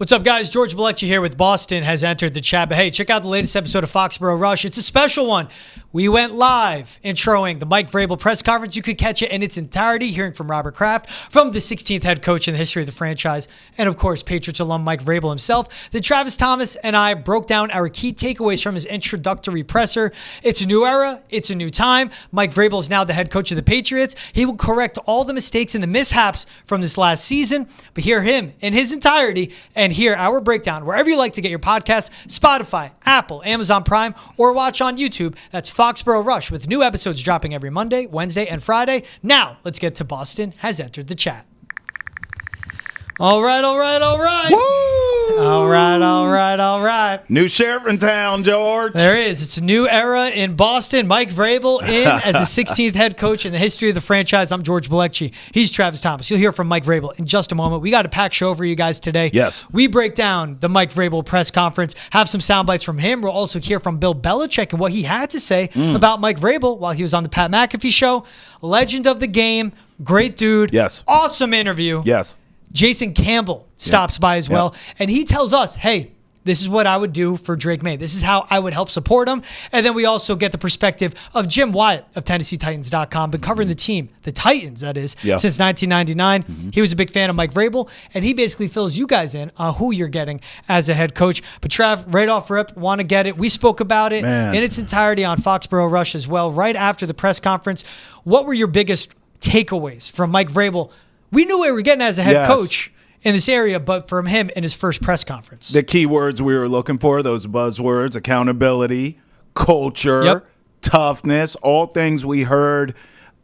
What's up, guys? George Balekji here with Boston has entered the chat. But hey, check out the latest episode of Foxborough Rush. It's a special one. We went live introing the Mike Vrabel press conference. You could catch it in its entirety, hearing from Robert Kraft, from the 16th head coach in the history of the franchise, and of course, Patriots alum Mike Vrabel himself. Then Travis Thomas and I broke down our key takeaways from his introductory presser. It's a new era. It's a new time. Mike Vrabel is now the head coach of the Patriots. He will correct all the mistakes and the mishaps from this last season. But hear him in his entirety and hear our breakdown wherever you like to get your podcasts: Spotify, Apple, Amazon Prime, or watch on YouTube. That's Foxborough Rush, with new episodes dropping every Monday, Wednesday, and Friday. Now, let's get to Boston has entered the chat. All right. Woo! All right. New sheriff in town, George. There is. It's a new era in Boston. Mike Vrabel in as the 16th head coach in the history of the franchise. I'm George Balekji. He's Travis Thomas. You'll hear from Mike Vrabel in just a moment. We got a packed show for you guys today. Yes. We break down the Mike Vrabel press conference, have some sound bites from him. We'll also hear from Bill Belichick and what he had to say about Mike Vrabel while he was on the Pat McAfee show. Legend of the game. Great dude. Yes. Awesome interview. Yes. Jason Campbell stops by as well, and he tells us, hey, this is what I would do for Drake May. This is how I would help support him. And then we also get the perspective of Jim Wyatt of TennesseeTitans.com, been covering the team, the Titans, that is, since 1999. He was a big fan of Mike Vrabel, and he basically fills you guys in on who you're getting as a head coach. But Trav, right off rip, want to get it. We spoke about it in its entirety on Foxborough Rush as well, right after the press conference. What were your biggest takeaways from Mike Vrabel? We knew what we were getting as a head coach in this area, but from him in his first press conference. The key words we were looking for, those buzzwords: accountability, culture, toughness, all things we heard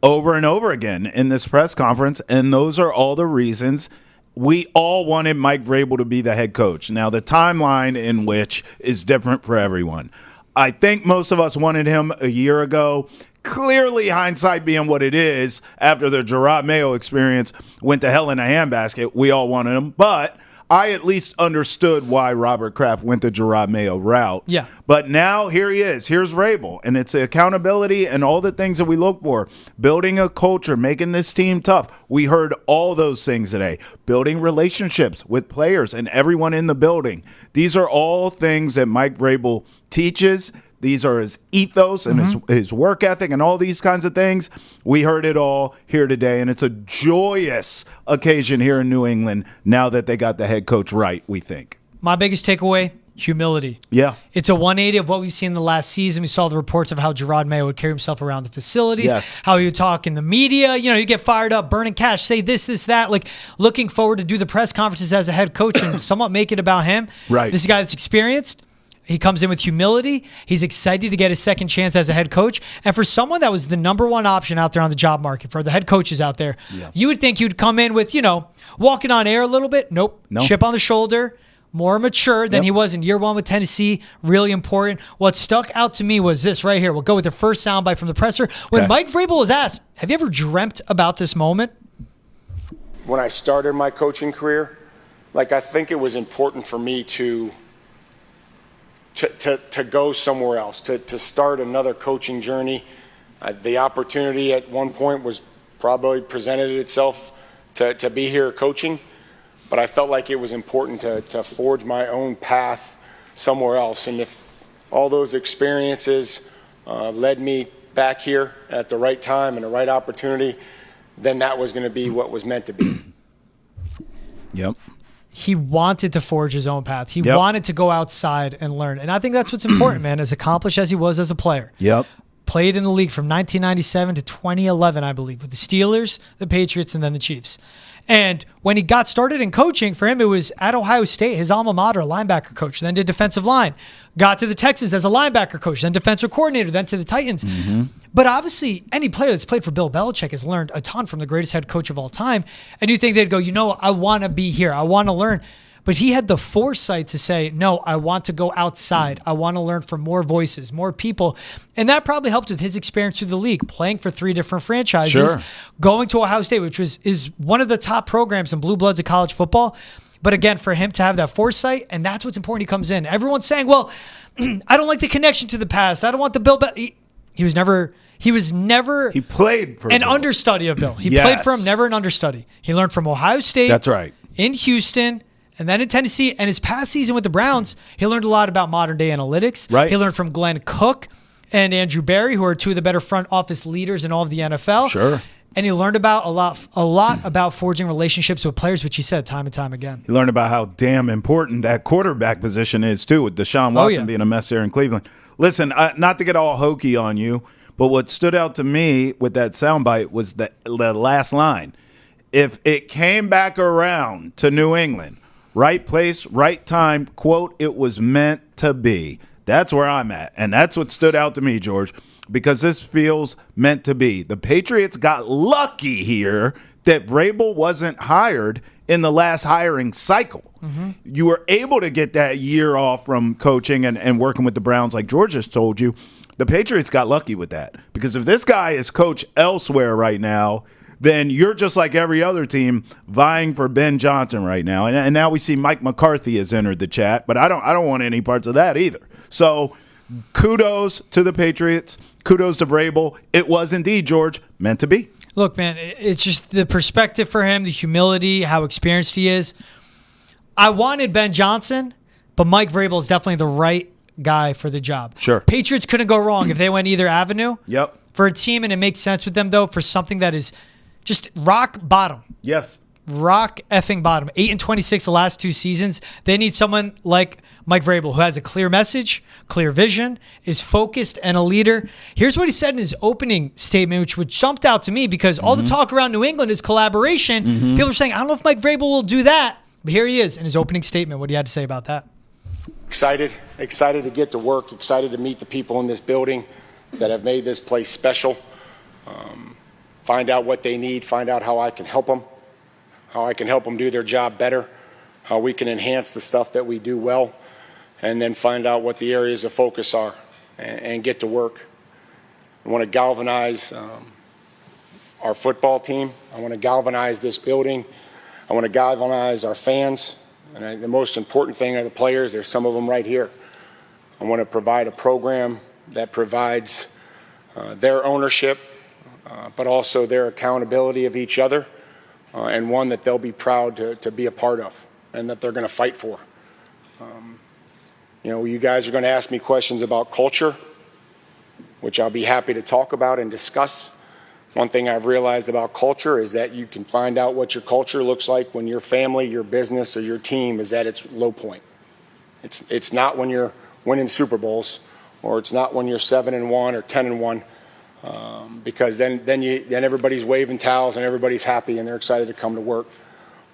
over and over again in this press conference. And those are all the reasons we all wanted Mike Vrabel to be the head coach. Now, the timeline in which is different for everyone. I think most of us wanted him a year ago. Clearly, hindsight being what it is, after the Gerard Mayo experience went to hell in a handbasket, we all wanted him. But I at least understood why Robert Kraft went the Gerard Mayo route. Yeah. But now here he is. Here's Vrabel. And it's accountability and all the things that we look for. Building a culture, making this team tough. We heard all those things today. Building relationships with players and everyone in the building. These are all things that Mike Vrabel teaches. These are his ethos and his work ethic and all these kinds of things. We heard it all here today, and it's a joyous occasion here in New England now that they got the head coach right, we think. My biggest takeaway, humility. Yeah. It's a 180 of what we've seen in the last season. We saw the reports of how Gerard Mayo would carry himself around the facilities, how he would talk in the media. You know, you get fired up, burning cash, say this, that. Like, looking forward to do the press conferences as a head coach and somewhat make it about him. Right. This is a guy that's experienced. He comes in with humility. He's excited to get his second chance as a head coach. And for someone that was the number one option out there on the job market, for the head coaches out there, you would think you'd come in with, walking on air a little bit. Nope. Chip on the shoulder, more mature than he was in year one with Tennessee. Really important. What stuck out to me was this right here. We'll go with the first soundbite from the presser. When Mike Vrabel was asked, have you ever dreamt about this moment? When I started my coaching career, I think it was important for me to go somewhere else, to start another coaching journey. The opportunity at one point was probably presented itself to be here coaching, but I felt like it was important to forge my own path somewhere else. And if all those experiences led me back here at the right time and the right opportunity, then that was going to be what was meant to be. Yep. He wanted to forge his own path. He wanted to go outside and learn. And I think that's what's important, man, as accomplished as he was as a player. Played in the league from 1997 to 2011, I believe, with the Steelers, the Patriots, and then the Chiefs. And when he got started in coaching, for him, it was at Ohio State, his alma mater, linebacker coach, then did defensive line. Got to the Texans as a linebacker coach, then defensive coordinator, then to the Titans. But obviously, any player that's played for Bill Belichick has learned a ton from the greatest head coach of all time. And you think they'd go, I want to be here. I want to learn. But he had the foresight to say, no, I want to go outside. I want to learn from more voices, more people. And that probably helped with his experience through the league, playing for 3 different franchises, going to Ohio State, which is one of the top programs in blue bloods of college football. But again, for him to have that foresight, and that's what's important. He comes in. Everyone's saying, well, I don't like the connection to the past. I don't want the Bill. He was never He played for an Bill. Understudy of Bill. He played for him, never an understudy. He learned from Ohio State. That's right. In Houston. And then in Tennessee, and his past season with the Browns, he learned a lot about modern-day analytics. Right. He learned from Glenn Cook and Andrew Berry, who are two of the better front office leaders in all of the NFL. Sure. And he learned about a lot about forging relationships with players, which he said time and time again. He learned about how damn important that quarterback position is, too, with Deshaun Watson being a mess there in Cleveland. Listen, not to get all hokey on you, but what stood out to me with that soundbite was the last line. If it came back around to New England, right place, right time, quote, it was meant to be. That's where I'm at. And that's what stood out to me, George, because this feels meant to be. The Patriots got lucky here that Vrabel wasn't hired in the last hiring cycle. Mm-hmm. You were able to get that year off from coaching and working with the Browns like George just told you. The Patriots got lucky with that because if this guy is coach elsewhere right now, then you're just like every other team vying for Ben Johnson right now. And now we see Mike McCarthy has entered the chat, but I don't want any parts of that either. So kudos to the Patriots. Kudos to Vrabel. It was indeed, George, meant to be. Look, man, it's just the perspective for him, the humility, how experienced he is. I wanted Ben Johnson, but Mike Vrabel is definitely the right guy for the job. Sure. Patriots couldn't go wrong if they went either avenue. Yep. For a team, and it makes sense with them, though, for something that is just rock bottom. Yes. Rock effing bottom. 8-26 the last two seasons. They need someone like Mike Vrabel who has a clear message, clear vision, is focused, and a leader. Here's what he said in his opening statement, which jumped out to me because all the talk around New England is collaboration. People are saying, I don't know if Mike Vrabel will do that. But here he is in his opening statement. What he had to say about that. Excited to get to work, excited to meet the people in this building that have made this place special. Find out what they need, find out how I can help them, how I can help them do their job better, how we can enhance the stuff that we do well, and then find out what the areas of focus are and get to work. I want to galvanize our football team. I want to galvanize this building. I want to galvanize our fans. And the most important thing are the players. There's some of them right here. I want to provide a program that provides their ownership, but also their accountability of each other, and one that they'll be proud to be a part of and that they're going to fight for. You guys are going to ask me questions about culture, which I'll be happy to talk about and discuss. One thing I've realized about culture is that you can find out what your culture looks like when your family, your business, or your team is at its low point. It's not when you're winning Super Bowls, or it's not when you're 7-1 or 10-1. Because then everybody's waving towels and everybody's happy and they're excited to come to work.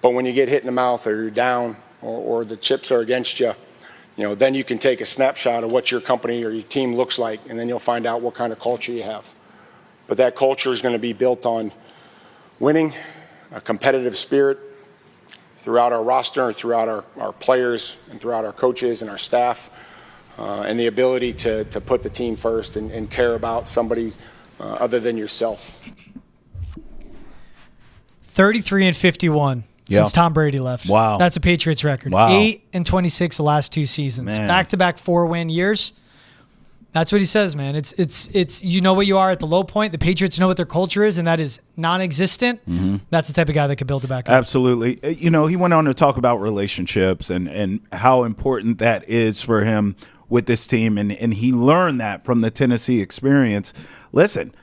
But when you get hit in the mouth or you're down or the chips are against you, then you can take a snapshot of what your company or your team looks like, and then you'll find out what kind of culture you have. But that culture is going to be built on winning, a competitive spirit throughout our roster, throughout our players, and throughout our coaches and our staff, and the ability to put the team first and care about somebody other than yourself. 33-51 since Tom Brady left. Wow. That's a Patriots record. Wow. 8-26 the last two seasons. Man. Back-to-back 4-win years. That's what he says, man. It's you know what you are at the low point. The Patriots know what their culture is, and that is non-existent. Mm-hmm. That's the type of guy that could build it back up. Absolutely. He went on to talk about relationships and how important that is for him with this team, and he learned that from the Tennessee experience. Listen,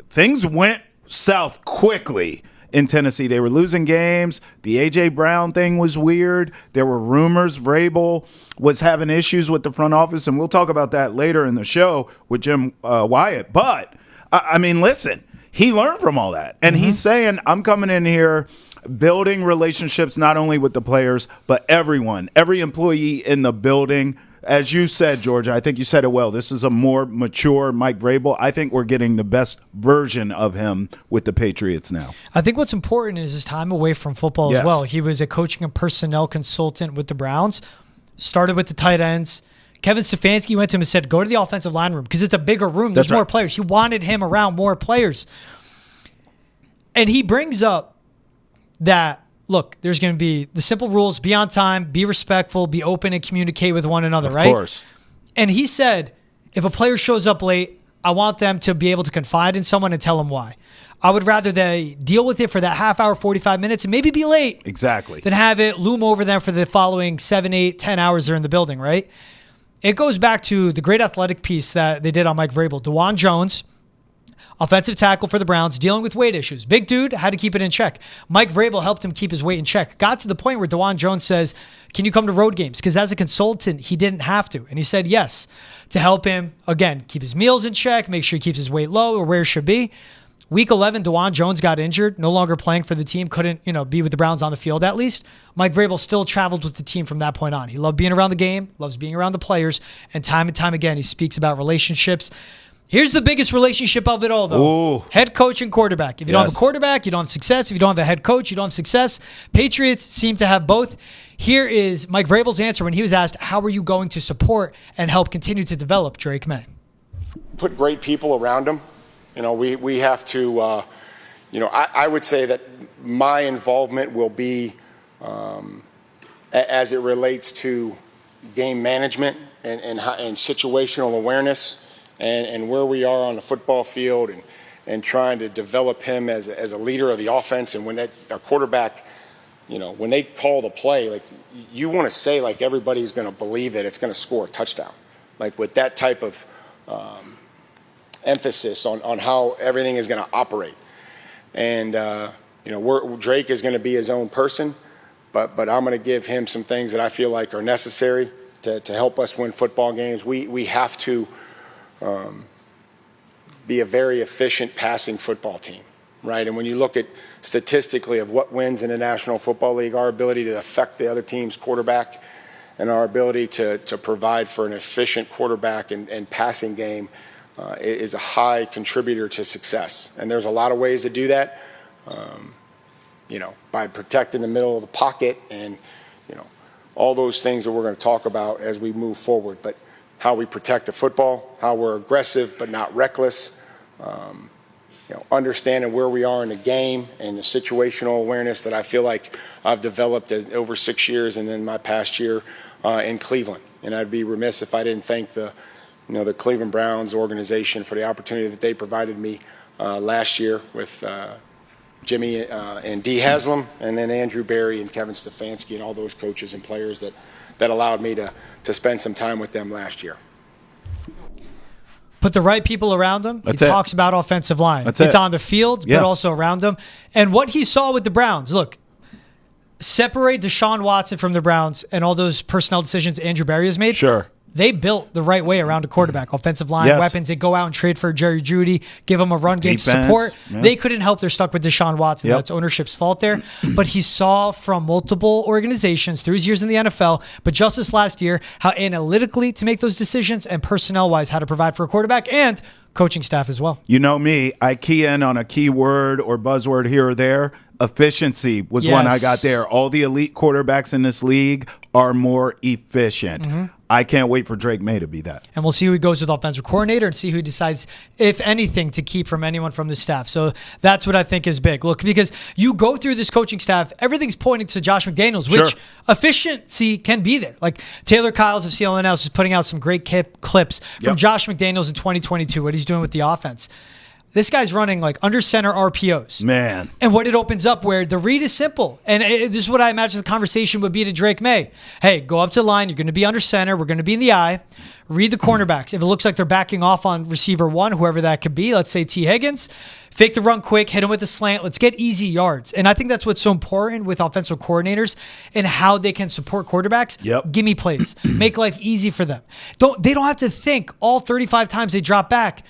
things went south quickly in Tennessee. They were losing games. The A.J. Brown thing was weird. There were rumors Vrabel was having issues with the front office, and we'll talk about that later in the show with Jim Wyatt. But, listen, he learned from all that. And he's saying, I'm coming in here building relationships not only with the players, but everyone, every employee in the building. As you said, George, I think you said it well. This is a more mature Mike Vrabel. I think we're getting the best version of him with the Patriots now. I think what's important is his time away from football as well. He was a coaching and personnel consultant with the Browns, started with the tight ends. Kevin Stefanski went to him and said, go to the offensive line room because it's a bigger room. There's more players. He wanted him around more players. And he brings up that, look, there's going to be the simple rules: be on time, be respectful, be open, and communicate with one another, right? Of course. And he said, if a player shows up late, I want them to be able to confide in someone and tell them why. I would rather they deal with it for that half hour, 45 minutes, and maybe be late. Exactly. Than have it loom over them for the following 7, 8, 10 hours they're in the building, right? It goes back to the great athletic piece that they did on Mike Vrabel. DeJuan Jones, offensive tackle for the Browns, dealing with weight issues. Big dude, had to keep it in check. Mike Vrabel helped him keep his weight in check. Got to the point where DeJuan Jones says, can you come to road games? Because as a consultant, he didn't have to. And he said yes, to help him, again, keep his meals in check, make sure he keeps his weight low or where it should be. Week 11, DeJuan Jones got injured, no longer playing for the team, couldn't, be with the Browns on the field at least. Mike Vrabel still traveled with the team from that point on. He loved being around the game, loves being around the players, and time again, he speaks about relationships. Here's the biggest relationship of it all, though. Ooh. Head coach and quarterback. If you don't have a quarterback, you don't have success. If you don't have a head coach, you don't have success. Patriots seem to have both. Here is Mike Vrabel's answer when he was asked, how are you going to support and help continue to develop Drake May? Put great people around him. We have to, I would say that my involvement will be as it relates to game management and situational awareness and where we are on the football field and trying to develop him as a leader of the offense. And when a quarterback, when they call the play, like you want to say like everybody's going to believe that it's going to score a touchdown, like with that type of emphasis on how everything is going to operate. And, Drake is going to be his own person, but I'm going to give him some things that I feel like are necessary to help us win football games. We have to be a very efficient passing football team, right? And when you look at statistically of what wins in the National Football League, our ability to affect the other team's quarterback and our ability to provide for an efficient quarterback and passing game is a high contributor to success. And there's a lot of ways to do that, by protecting the middle of the pocket and, all those things that we're going to talk about as we move forward. But how we protect the football, how we're aggressive but not reckless, understanding where we are in the game and the situational awareness that I feel like I've developed over 6 years and then my past year in Cleveland. And I'd be remiss if I didn't thank the Cleveland Browns organization for the opportunity that they provided me last year with Jimmy and Dee Haslam, and then Andrew Berry and Kevin Stefanski and all those coaches and players that allowed me to spend some time with them last year. Put the right people around him. That's he talks about offensive line. It's on the field, but also around him. And what he saw with the Browns, look, separate Deshaun Watson from the Browns and all those personnel decisions Andrew Berry has made. Sure. They built the right way around a quarterback. Offensive line, weapons. They go out and trade for Jerry Jeudy, give him a run game support. Yeah. They couldn't help. They're stuck with Deshaun Watson. That's ownership's fault there. But he saw from multiple organizations through his years in the NFL, but just this last year, how analytically to make those decisions and personnel-wise how to provide for a quarterback and coaching staff as well. You know me, I key in on a key word or buzzword here or there. Efficiency was one I got there. All the elite quarterbacks in this league are more efficient. Mm-hmm. I can't wait for Drake May to be that. And we'll see who he goes with offensive coordinator and see who decides, if anything, to keep from anyone from the staff. So that's what I think is big. Look, because you go through this coaching staff, everything's pointing to Josh McDaniels, which efficiency can be there. Like Taylor Kyles of CLNS is putting out some great clips from Josh McDaniels in 2022, what he's doing with the offense. This guy's running like under center RPOs. Man. And what it opens up where the read is simple. And this is what I imagine the conversation would be to Drake May. Hey, go up to the line. You're going to be under center. We're going to be in the eye. Read the cornerbacks. If it looks like they're backing off on receiver one, whoever that could be, let's say T. Higgins, fake the run quick, hit him with a slant. Let's get easy yards. And I think that's what's so important with offensive coordinators and how they can support quarterbacks. Give me plays. Make life easy for them. They don't have to think all 35 times they drop back.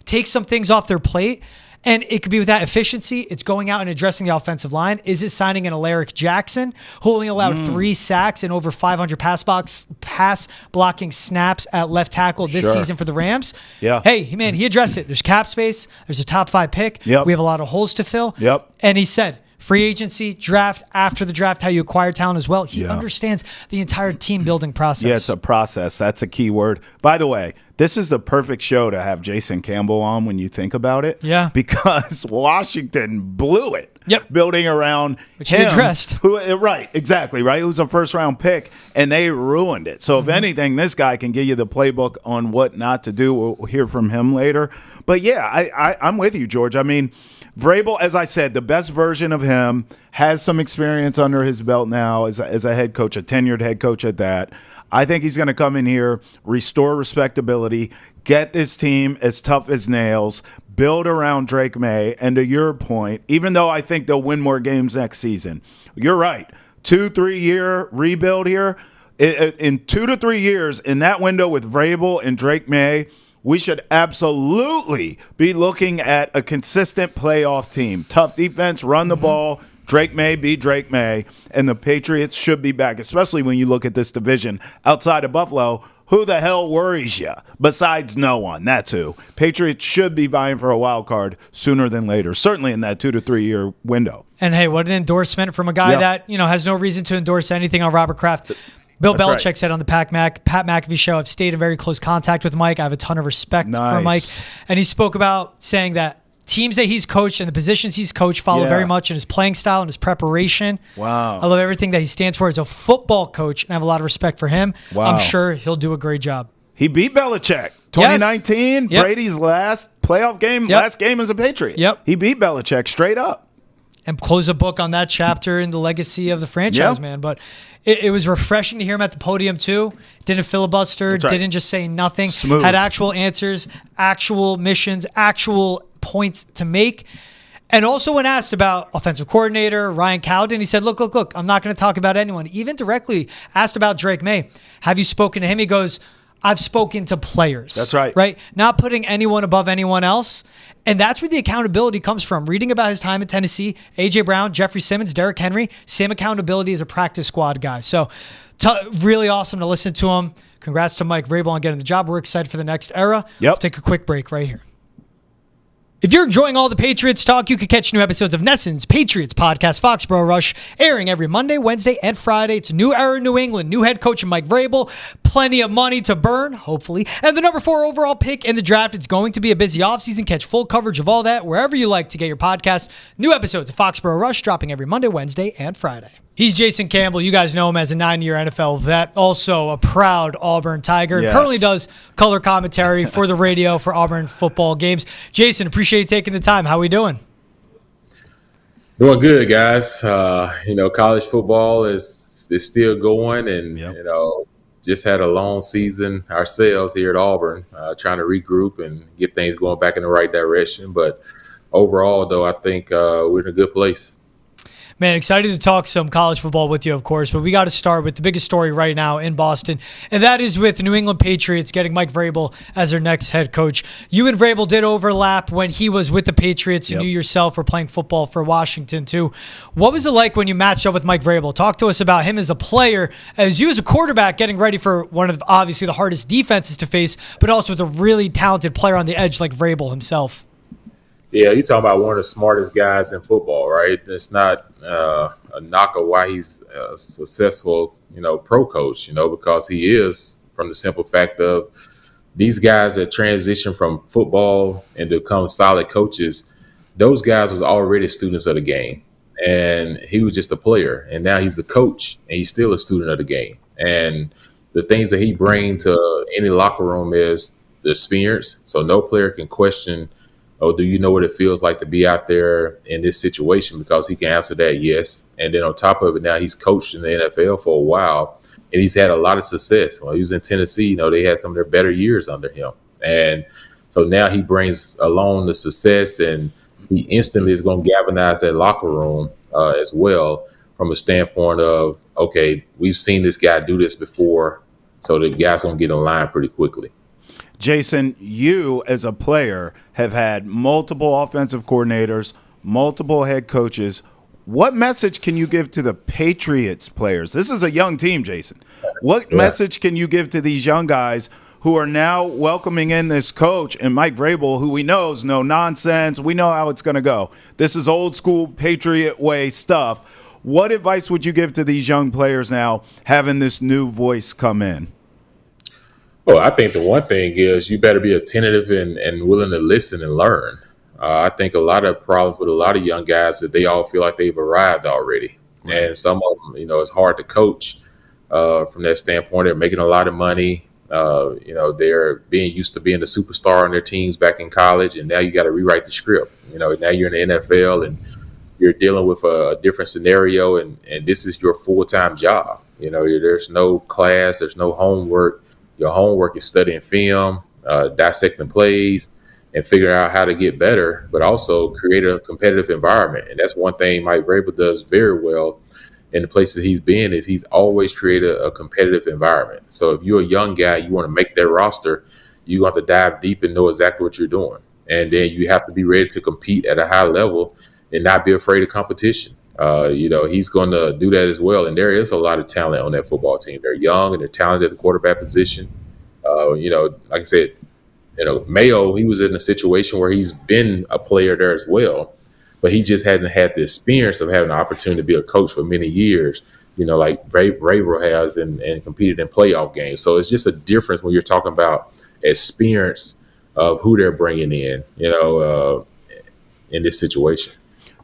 Take some things off their plate, and it could be with that efficiency. It's going out and addressing the offensive line. Is it signing an Alaric Jackson, who only allowed 3 sacks and over 500 pass blocking snaps at left tackle this season for the Rams? Hey, man, he addressed it. There's cap space. There's a top 5 pick. We have a lot of holes to fill. And he said, free agency, draft, after the draft, how you acquire talent as well. He understands the entire team building process. Yeah, it's a process. That's a key word. By the way, this is the perfect show to have Jason Campbell on when you think about it. Yeah. Because Washington blew it building around which him. He addressed. Right, exactly, right? It was a first-round pick, and they ruined it. So if anything, this guy can give you the playbook on what not to do. We'll hear from him later. But, yeah, I'm with you, George. I mean, Vrabel, as I said, the best version of him, has some experience under his belt now as a head coach, a tenured head coach at that. I think he's going to come in here, restore respectability, get this team as tough as nails, build around Drake May, and to your point, even though I think they'll win more games next season, you're right. 2-3 year rebuild here. In 2 to 3 years, in that window with Vrabel and Drake May, we should absolutely be looking at a consistent playoff team. Tough defense, run the ball. Drake May be Drake May, and the Patriots should be back, especially when you look at this division outside of Buffalo. Who the hell worries you? Besides no one. That's who. Patriots should be vying for a wild card sooner than later, certainly in that 2 to 3 year window. And, hey, what an endorsement from a guy that has no reason to endorse anything on Robert Kraft. Bill Belichick said on the Pat McAfee show, I've stayed in very close contact with Mike. I have a ton of respect for Mike. And he spoke about saying that teams that he's coached and the positions he's coached follow very much in his playing style and his preparation. Wow. I love everything that he stands for as a football coach, and I have a lot of respect for him. Wow. I'm sure he'll do a great job. He beat Belichick. 2019, Brady's last playoff game, last game as a Patriot. He beat Belichick straight up. And close a book on that chapter in the legacy of the franchise, man. But it was refreshing to hear him at the podium, too. Didn't filibuster, didn't just say nothing. Smooth. Had actual answers, actual missions, actual points to make. And also when asked about offensive coordinator Ryan Cowden, he said, look, I'm not going to talk about anyone. Even directly asked about Drake May. Have you spoken to him? He goes, I've spoken to players. That's right. Right? Not putting anyone above anyone else. And that's where the accountability comes from. Reading about his time in Tennessee, A.J. Brown, Jeffrey Simmons, Derrick Henry, same accountability as a practice squad guy. So really awesome to listen to him. Congrats to Mike Vrabel on getting the job. We're excited for the next era. We'll take a quick break right here. If you're enjoying all the Patriots talk, you can catch new episodes of Nesson's Patriots podcast, Foxborough Rush, airing every Monday, Wednesday, and Friday. It's a new era in New England, new head coach Mike Vrabel, plenty of money to burn, hopefully, and the number 4 overall pick in the draft. It's going to be a busy offseason. Catch full coverage of all that wherever you like to get your podcast. New episodes of Foxborough Rush dropping every Monday, Wednesday, and Friday. He's Jason Campbell. You guys know him as a 9-year NFL vet, also a proud Auburn Tiger. Yes. Currently does color commentary for the radio for Auburn football games. Jason, appreciate you taking the time. How are we doing? Doing good, guys. College football is still going, and just had a long season ourselves here at Auburn, trying to regroup and get things going back in the right direction. But overall, though, I think we're in a good place. Man, excited to talk some college football with you, of course, but we got to start with the biggest story right now in Boston, and that is with the New England Patriots getting Mike Vrabel as their next head coach. You and Vrabel did overlap when he was with the Patriots, and you yourself were playing football for Washington, too. What was it like when you matched up with Mike Vrabel? Talk to us about him as a player, as you as a quarterback getting ready for one of, obviously, the hardest defenses to face, but also with a really talented player on the edge like Vrabel himself. Yeah, you're talking about one of the smartest guys in football, right? It's not a knock of why he's a successful, pro coach, because he is, from the simple fact of these guys that transition from football and become solid coaches, those guys was already students of the game. And he was just a player. And now he's a coach, and he's still a student of the game. And the things that he brings to any locker room is the experience. So no player can question, do you know what it feels like to be out there in this situation? Because he can answer that yes. And then on top of it, now he's coached in the NFL for a while, and he's had a lot of success. When he was in Tennessee, they had some of their better years under him. And so now he brings along the success, and he instantly is going to galvanize that locker room as well from a standpoint of, okay, we've seen this guy do this before, so the guy's going to get in line pretty quickly. Jason, you as a player have had multiple offensive coordinators, multiple head coaches. What message can you give to the Patriots players? This is a young team, Jason. What message can you give to these young guys who are now welcoming in this coach and Mike Vrabel, who we know is no nonsense? We know how it's going to go. This is old school Patriot way stuff. What advice would you give to these young players now having this new voice come in? Well, I think the one thing is you better be attentive and willing to listen and learn. I think a lot of problems with a lot of young guys that they all feel like they've arrived already. Right. And some of them, it's hard to coach from that standpoint. They're making a lot of money. They're being used to being the superstar on their teams back in college, and now you got to rewrite the script. Now you're in the NFL and you're dealing with a different scenario, and this is your full-time job. There's no class, there's no homework. Your homework is studying film, dissecting plays, and figuring out how to get better, but also create a competitive environment. And that's one thing Mike Vrabel does very well in the places he's been, is he's always created a competitive environment. So if you're a young guy, you want to make that roster, you have to dive deep and know exactly what you're doing. And then you have to be ready to compete at a high level and not be afraid of competition. He's going to do that as well. And there is a lot of talent on that football team. They're young and they're talented at the quarterback position. Like I said, Mayo, he was in a situation where he's been a player there as well, but he just hadn't had the experience of having the opportunity to be a coach for many years, like Vrabel has and competed in playoff games. So it's just a difference when you're talking about experience of who they're bringing in, in this situation.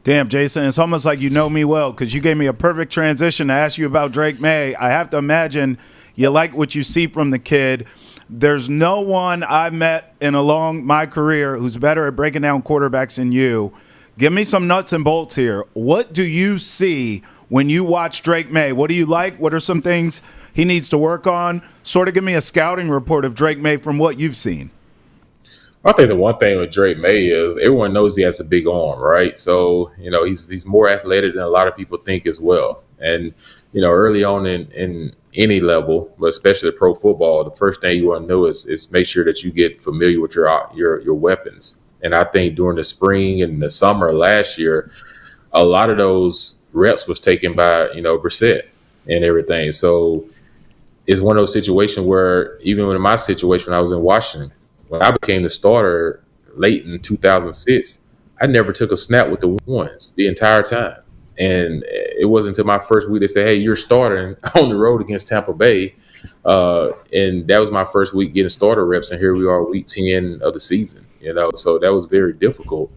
Damn, Jason, it's almost like you know me well, because you gave me a perfect transition to ask you about Drake May. I have to imagine you like what you see from the kid. There's no one I've met along my career who's better at breaking down quarterbacks than you. Give me some nuts and bolts here. What do you see when you watch Drake May? What do you like? What are some things he needs to work on? Sort of give me a scouting report of Drake May from what you've seen. I think the one thing with Drake May is everyone knows he has a big arm, right? So, he's more athletic than a lot of people think as well. And, early on in any level, but especially pro football, the first thing you want to know is make sure that you get familiar with your weapons. And I think during the spring and the summer last year, a lot of those reps was taken by, Brissett and everything. So it's one of those situations where even in my situation, when I was in Washington, when I became the starter late in 2006, I never took a snap with the ones the entire time. And it wasn't until my first week they said, hey, you're starting on the road against Tampa Bay. And that was my first week getting starter reps. And here we are, week 10 of the season, So that was very difficult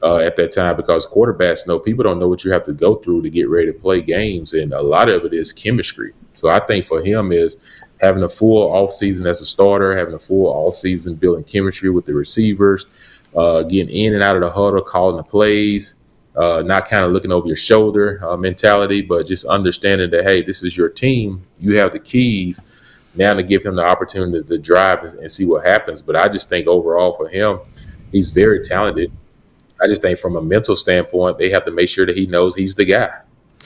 at that time, because quarterbacks people don't know what you have to go through to get ready to play games. And a lot of it is chemistry. So I think for him is having a full offseason as a starter, having a full offseason building chemistry with the receivers, getting in and out of the huddle, calling the plays, not kind of looking over your shoulder mentality, but just understanding that, hey, this is your team. You have the keys now to give him the opportunity to drive and see what happens. But I just think overall for him, he's very talented. I just think from a mental standpoint, they have to make sure that he knows he's the guy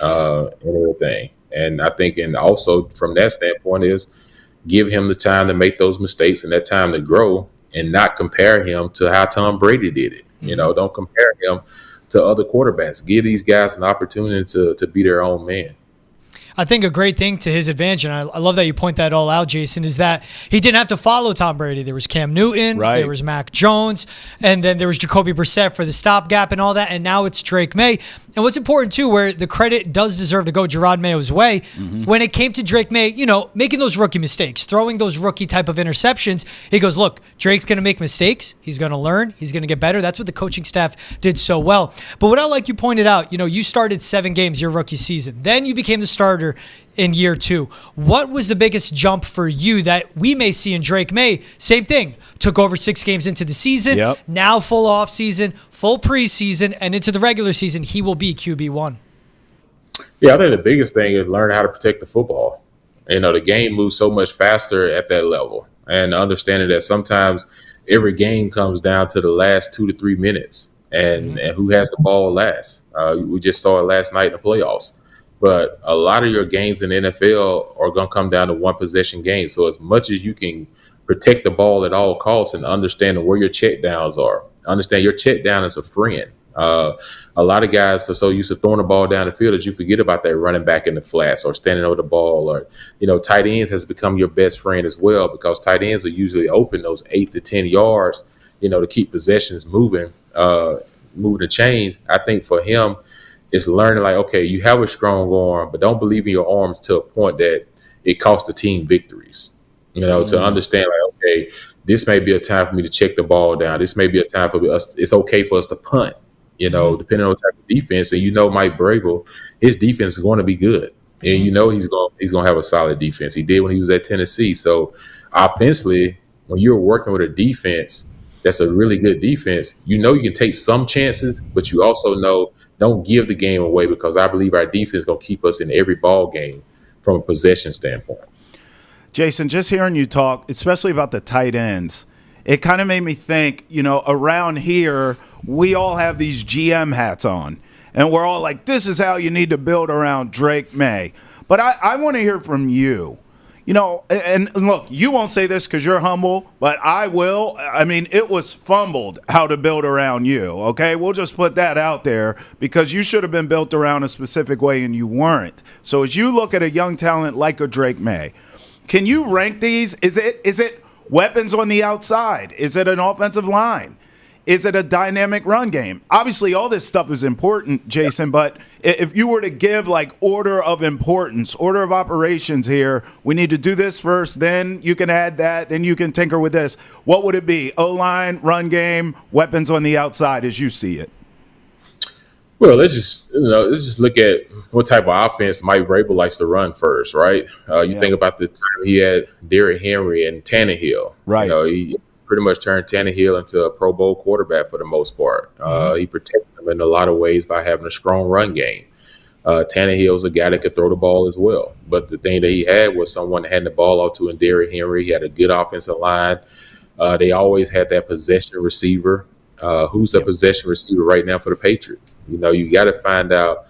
and everything. And I think, and also from that standpoint, is give him the time to make those mistakes and that time to grow, and not compare him to how Tom Brady did it. Don't compare him to other quarterbacks. Give these guys an opportunity to be their own man. I think a great thing to his advantage, and I love that you point that all out, Jason, is that he didn't have to follow Tom Brady. There was Cam Newton, right. There was Mac Jones, and then there was Jacoby Brissett for the stopgap and all that, and now it's Drake May. And what's important, too, where the credit does deserve to go Gerard Mayo's way, when it came to Drake May, making those rookie mistakes, throwing those rookie type of interceptions, he goes, look, Drake's going to make mistakes. He's going to learn. He's going to get better. That's what the coaching staff did so well. But what I like you pointed out, you started 7 games your rookie season. Then you became the starter in year 2. What was the biggest jump for you that we may see in Drake May? Same thing. Took over 6 games into the season. Yep. Now full off season, full preseason, and into the regular season, he will be QB1. Yeah, I think the biggest thing is learn how to protect the football. The game moves so much faster at that level, and understanding that sometimes every game comes down to the last 2 to 3 minutes and who has the ball last. We just saw it last night in the playoffs. But a lot of your games in the NFL are going to come down to one possession games. So as much as you can protect the ball at all costs and understand where your check downs are, understand your check down is a friend. A lot of guys are so used to throwing the ball down the field that you forget about that running back in the flats or standing over the ball, or, tight ends has become your best friend as well, because tight ends are usually open those 8 to 10 yards, to keep possessions moving the chains. I think for him, it's learning like, okay, you have a strong arm, but don't believe in your arms to a point that it costs the team victories. To understand like, okay, this may be a time for me to check the ball down. This may be a time for us. It's okay for us to punt, depending on the type of defense. And Mike Vrabel, his defense is going to be good. And he's going to have a solid defense. He did when he was at Tennessee. So offensively, when you're working with a defense that's a really good defense, you can take some chances, but you also know don't give the game away, because I believe our defense is going to keep us in every ball game from a possession standpoint. Jason, just hearing you talk, especially about the tight ends, it kind of made me think, around here, we all have these GM hats on, and we're all like, this is how you need to build around Drake May. But I want to hear from you. And look, you won't say this because you're humble, but I will. I mean, it was fumbled how to build around you, okay? We'll just put that out there, because you should have been built around a specific way and you weren't. So as you look at a young talent like a Drake May, can you rank these? Is it weapons on the outside? Is it an offensive line? Is it a dynamic run game? Obviously, all this stuff is important, Jason, but if you were to give order of importance, order of operations here, we need to do this first, then you can add that, then you can tinker with this. What would it be? O-line, run game, weapons on the outside as you see it? Well, let's just look at what type of offense Mike Vrabel likes to run first, right? Think about the time he had Derrick Henry and Tannehill. Right. He pretty much turned Tannehill into a Pro Bowl quarterback for the most part. He protected him in a lot of ways by having a strong run game. Tannehill's a guy that could throw the ball as well. But the thing that he had was someone that had the ball out to, in Derrick Henry. He had a good offensive line. They always had that possession receiver. Who's the possession receiver right now for the Patriots? You got to find out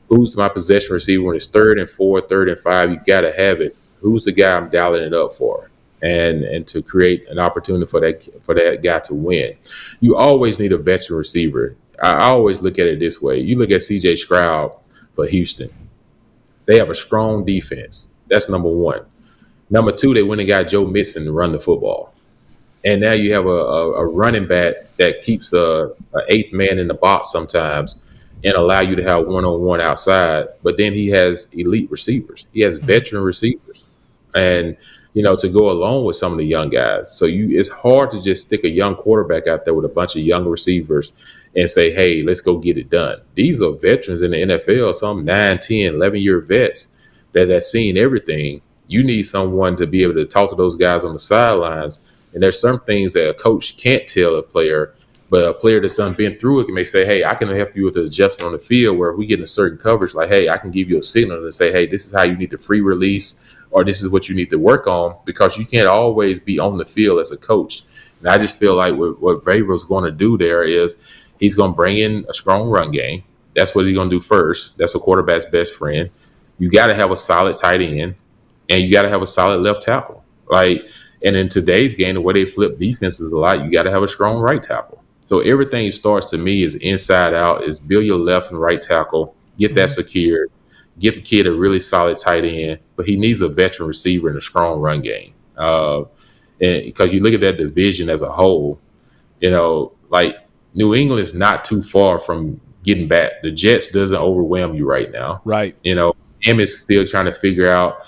who's my possession receiver when it's 3rd and 4, 3rd and 5. You got to have it. Who's the guy I'm dialing it up for? And to create an opportunity for that guy to win. You always need a veteran receiver. I always look at it this way. You look at C.J. Stroud for Houston. They have a strong defense. That's number one. Number two, they went and got Joe Mixon to run the football. And now you have a running back that keeps an 8th man in the box sometimes and allow you to have one-on-one outside. But then he has elite receivers. He has veteran receivers. And to go along with some of the young guys. So it's hard to just stick a young quarterback out there with a bunch of young receivers and say, hey, let's go get it done. These are veterans in the NFL, some 9, 10, 11-year vets that have seen everything. You need someone to be able to talk to those guys on the sidelines. And there's some things that a coach can't tell a player, but a player that's been through it may say, hey, I can help you with the adjustment on the field, where if we get in a certain coverage, like, hey, I can give you a signal to say, hey, this is how you need to free release, or this is what you need to work on, because you can't always be on the field as a coach. And I just feel like what Vrabel's going to do there is he's going to bring in a strong run game. That's what he's going to do first. That's a quarterback's best friend. You got to have a solid tight end, and you got to have a solid left tackle. And in today's game, the way they flip defenses a lot, you got to have a strong right tackle. So everything starts, to me, is inside out, is build your left and right tackle, get that secured, get the kid a really solid tight end, but he needs a veteran receiver and a strong run game. And because you look at that division as a whole, New England is not too far from getting back. The Jets doesn't overwhelm you right now. Right. M is still trying to figure out,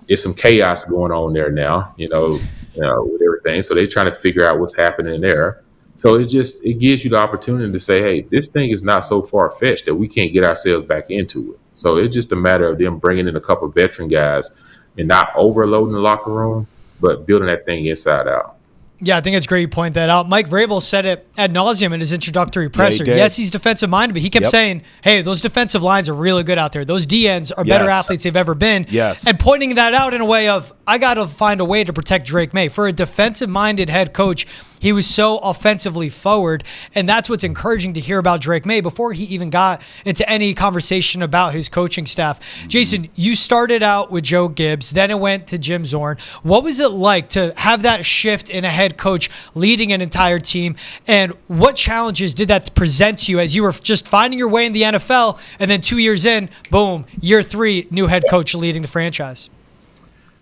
it's some chaos going on there now, with everything. So they're trying to figure out what's happening there. So it gives you the opportunity to say, hey, this thing is not so far-fetched that we can't get ourselves back into it. So it's just a matter of them bringing in a couple of veteran guys and not overloading the locker room, but building that thing inside out. Yeah, I think it's great you point that out. Mike Vrabel said it ad nauseum in his introductory presser. Yes, he's defensive-minded, but he kept saying, hey, those defensive lines are really good out there. Those DNs are better athletes they've ever been. Yes. And pointing that out in a way of, I got to find a way to protect Drake May. For a defensive-minded head coach, he was so offensively forward, and that's what's encouraging to hear about Drake May before he even got into any conversation about his coaching staff. Jason, you started out with Joe Gibbs, then it went to Jim Zorn. What was it like to have that shift in a head coach leading an entire team, and what challenges did that present to you as you were just finding your way in the NFL, and then 2 years in, boom, year 3, new head coach leading the franchise?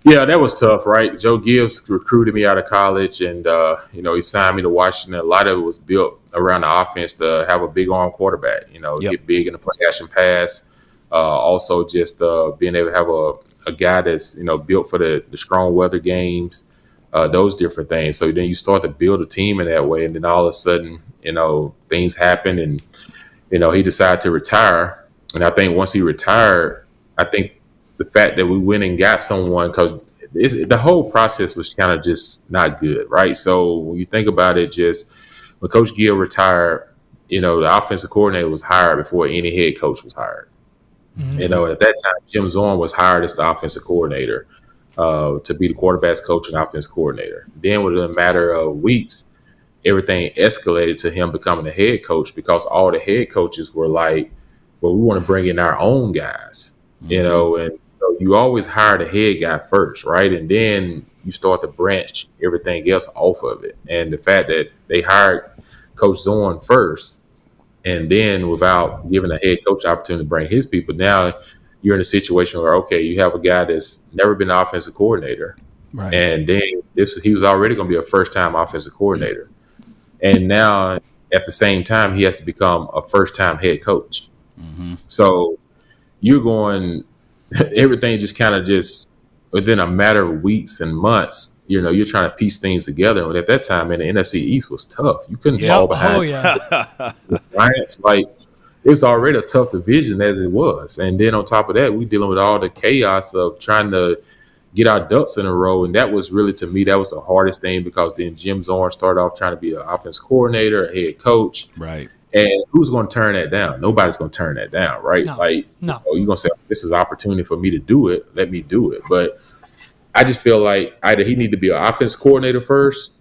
Yeah, that was tough, right? Joe Gibbs recruited me out of college, and he signed me to Washington. A lot of it was built around the offense to have a big arm quarterback. Get big in the play action pass. Also, just being able to have a guy that's built for the strong weather games. those different things. So then you start to build a team in that way, and then all of a sudden, things happen, and he decided to retire. And I think once he retired, I think the fact that we went and got someone, because the whole process was kind of just not good, right? So when you think about it, just when Coach Gill retired, the offensive coordinator was hired before any head coach was hired. Mm-hmm. And at that time, Jim Zorn was hired as the offensive coordinator to be the quarterback's coach and offensive coordinator. Then within a matter of weeks, everything escalated to him becoming the head coach, because all the head coaches were like, well, we want to bring in our own guys, mm-hmm. And so you always hire the head guy first, right? And then you start to branch everything else off of it. And the fact that they hired Coach Zorn first, and then without giving a head coach the opportunity to bring his people, now you're in a situation where, okay, you have a guy that's never been an offensive coordinator. Right. And then he was already going to be a first-time offensive coordinator. And now at the same time, he has to become a first-time head coach. Mm-hmm. So you're going, everything just kind of just within a matter of weeks and months, you're trying to piece things together. And at that time, man, the NFC East was tough. You couldn't fall behind. Oh, yeah. Giants. Like, it was already a tough division as it was. And then on top of that, we're dealing with all the chaos of trying to get our ducks in a row. And that was really, to me, that was the hardest thing, because then Jim Zorn started off trying to be an offense coordinator, a head coach. Right. And who's going to turn that down? Nobody's going to turn that down, right? No. Like, you're going to say, this is an opportunity for me to do it. Let me do it. But I just feel like either he need to be an offense coordinator first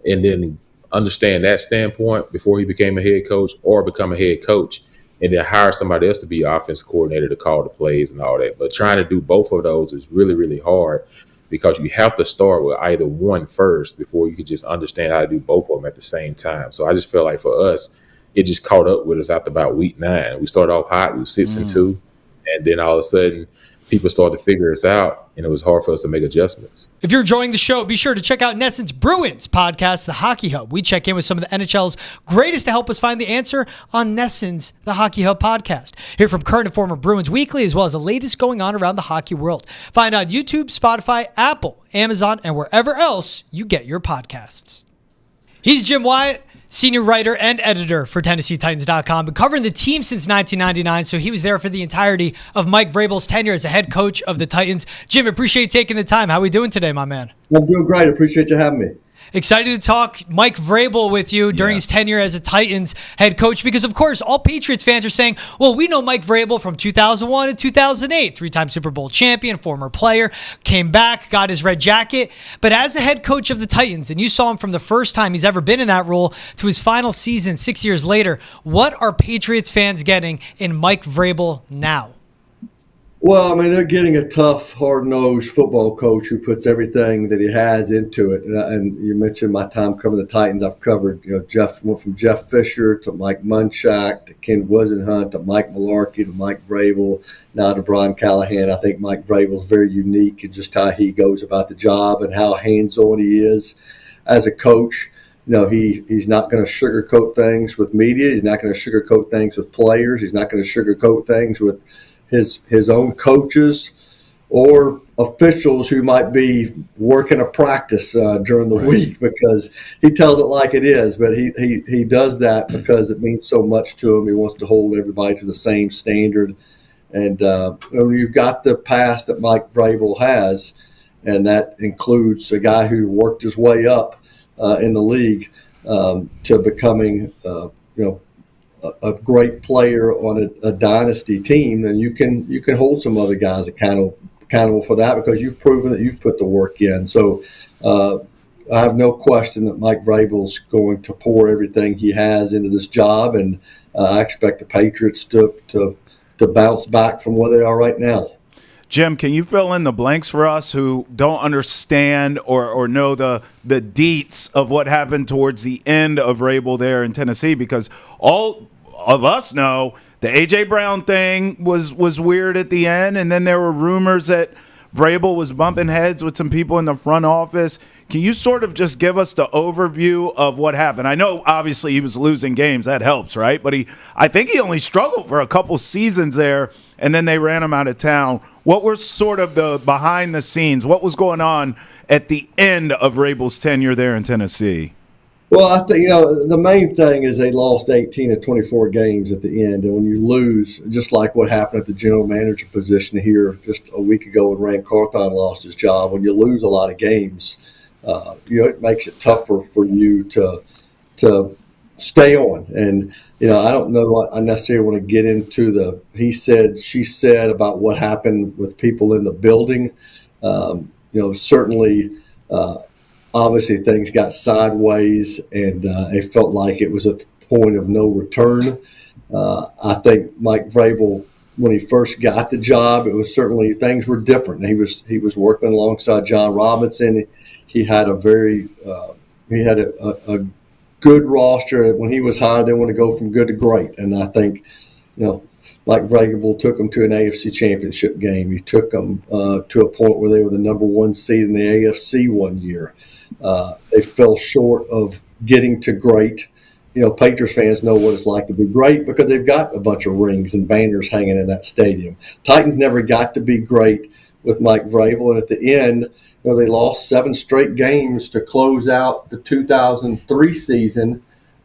and then understand that standpoint before he became a head coach, or become a head coach and then hire somebody else to be an offensive coordinator to call the plays and all that. But trying to do both of those is really, really hard, because you have to start with either one first before you can just understand how to do both of them at the same time. So I just feel like for us, it just caught up with us after about week 9. We started off hot. We were 6-2. And then all of a sudden, people started to figure us out, and it was hard for us to make adjustments. If you're enjoying the show, be sure to check out NESN's Bruins podcast, The Hockey Hub. We check in with some of the NHL's greatest to help us find the answer on NESN's The Hockey Hub podcast. Hear from current and former Bruins weekly, as well as the latest going on around the hockey world. Find out YouTube, Spotify, Apple, Amazon, and wherever else you get your podcasts. He's Jim Wyatt, senior writer and editor for TennesseeTitans.com, been covering the team since 1999, so he was there for the entirety of Mike Vrabel's tenure as a head coach of the Titans. Jim, appreciate you taking the time. How are we doing today, my man? I'm doing great. Appreciate you having me. Excited to talk Mike Vrabel with you during his tenure as a Titans head coach, because, of course, all Patriots fans are saying, well, we know Mike Vrabel from 2001 to 2008, three-time Super Bowl champion, former player, came back, got his red jacket. But as a head coach of the Titans, and you saw him from the first time he's ever been in that role to his final season 6 years later, what are Patriots fans getting in Mike Vrabel now? Well, I mean, they're getting a tough, hard-nosed football coach who puts everything that he has into it. And you mentioned my time covering the Titans. I've covered, went from Jeff Fisher to Mike Munchak to Ken Wisenhunt to Mike Mularkey to Mike Vrabel, now to Brian Callahan. I think Mike Vrabel's very unique in just how he goes about the job and how hands-on he is as a coach. He's not going to sugarcoat things with media. He's not going to sugarcoat things with players. He's not going to sugarcoat things with his own coaches or officials who might be working a practice during the week, because he tells it like it is. But he does that because it means so much to him. He wants to hold everybody to the same standard. And you've got the past that Mike Vrabel has, and that includes a guy who worked his way up in the league to becoming a great player on a dynasty team, and you can hold some other guys accountable for that, because you've proven that you've put the work in. So I have no question that Mike Vrabel's going to pour everything he has into this job, and I expect the Patriots to bounce back from where they are right now. Jim, can you fill in the blanks for us who don't understand or know the deets of what happened towards the end of Vrabel there in Tennessee? Because all of us know the A.J. Brown thing was weird at the end, and then there were rumors that Vrabel was bumping heads with some people in the front office. Can you sort of just give us the overview of what happened? I know, obviously, he was losing games. That helps, right? But I think he only struggled for a couple seasons there, and then they ran him out of town. What were sort of the behind the scenes? What was going on at the end of Vrabel's tenure there in Tennessee? Well, I think, the main thing is they lost 18 of 24 games at the end. And when you lose, just like what happened at the general manager position here just a week ago when Rand Carthon lost his job, when you lose a lot of games, it makes it tougher for you to stay on. And, I don't know what I necessarily want to get into the he said, she said about what happened with people in the building. Certainly, obviously, things got sideways, and it felt like it was at the point of no return. I think Mike Vrabel, when he first got the job, it was certainly things were different. He was working alongside John Robinson. He had a good roster. When he was hired, they want to go from good to great, and I think Mike Vrabel took them to an AFC championship game. He took them to a point where they were the number one seed in the AFC one year. They fell short of getting to great. Patriots fans know what it's like to be great because they've got a bunch of rings and banners hanging in that stadium. Titans never got to be great with Mike Vrabel, and at the end, they lost 7 straight games to close out the 2003 season.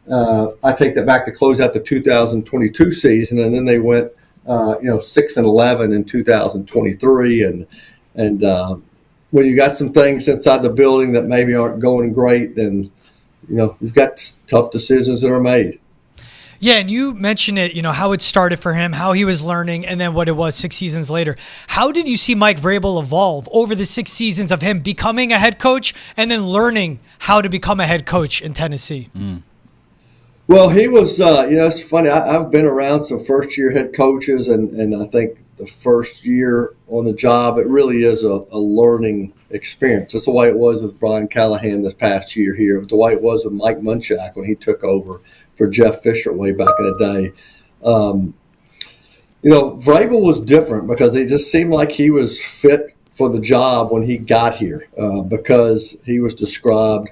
I take that back, to close out the 2022 season, and then they went 6-11 in 2023, and when you got some things inside the building that maybe aren't going great, then you've got tough decisions that are made. Yeah, and you mentioned it, how it started for him, how he was learning, and then what it was 6 seasons later. How did you see Mike Vrabel evolve over the 6 seasons of him becoming a head coach and then learning how to become a head coach in Tennessee? Well, he was, it's funny. I've been around some first-year head coaches, and I think the first year on the job, it really is a learning experience. That's the way it was with Brian Callahan this past year here. It was the way it was with Mike Munchak when he took over for Jeff Fisher way back in the day. Vrabel was different because it just seemed like he was fit for the job when he got here because he was described